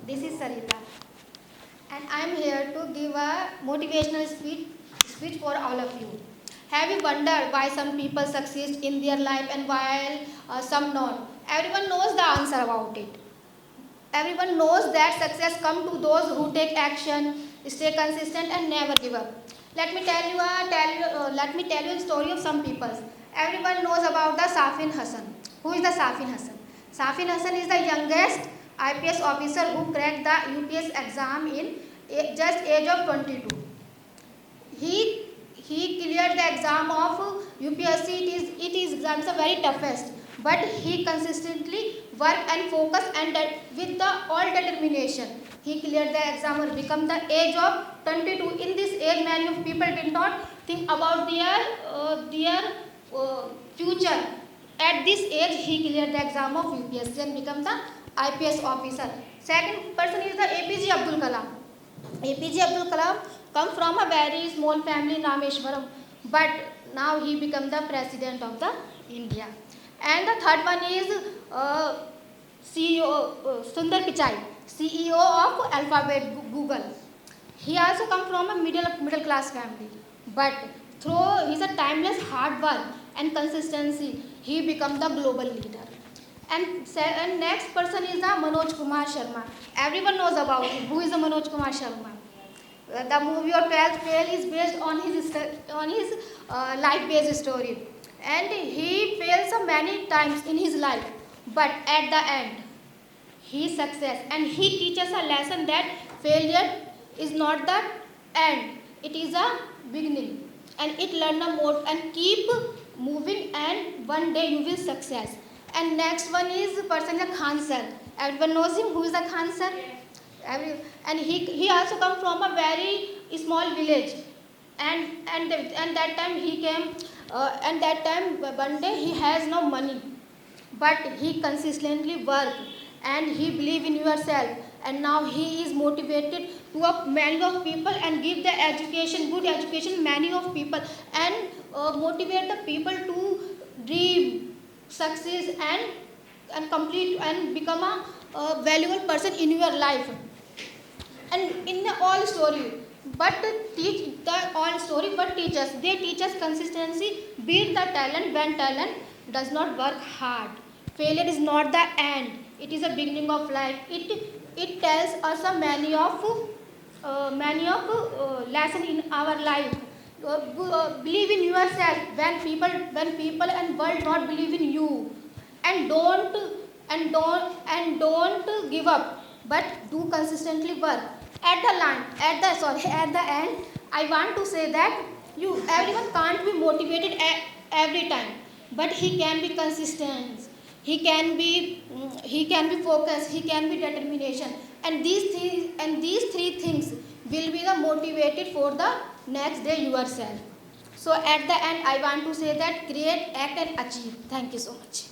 This is Sarita, and I am here to give a motivational speech for all of you. Have you wondered why some people succeed in their life and while some not? Everyone knows the answer about it. Everyone knows that success comes to those who take action, stay consistent, and never give up. Let me tell you a story of some people. Everyone knows about the Safin Hassan. Who is the Safin Hassan? Safin Hassan is the youngest IPS officer who cracked the UPS exam in just age of 22. He cleared the exam of UPSC. It is exams are very toughest, but he consistently worked and focused and with the all determination. He cleared the exam or become the age of 22. In this age, many of people did not think about their future. At this age, he cleared the exam of UPSC and become the IPS officer. Second person is the APJ Abdul Kalam. APJ Abdul Kalam come from a very small family in Rameshwaram, but now he become the president of the India. And the third one is CEO Sundar Pichai, CEO of Alphabet Google. He also come from a middle class family, but through his timeless hard work and consistency, he become the global leader. And next person is the Manoj Kumar Sharma. Everyone knows about him. Who is the Manoj Kumar Sharma? The movie of 12th Fail is based on his life-based story, and he failed so many times in his life, but at the end, he success, and he teaches a lesson that failure is not the end; it is a beginning, and it learn a more and keep moving, and one day you will success. And next one is person the Khan sir. Everyone knows him. Who is the Khan sir? And he also come from a very small village, and that time he came, and that time one day he has no money, but he consistently work and he believe in yourself, and now he is motivated to a many of people and give the education, good education many of people, and motivate the people to dream, success, and complete and become a valuable person in your life. And in the all story, but teach the all story, but teach us, they teach us consistency, beat the talent when talent does not work hard. Failure is not the end, it is a beginning of life. It tells us a many of lesson in our life. Believe in yourself when people and world not believe in you, and don't give up, but do consistently work. At the end, I want to say that everyone can't be motivated every time, but he can be consistent. He can be focused. He can be determination, and these three things will be the motivated for the next day yourself. So at the end, I want to say that create, act, and achieve. Thank you so much.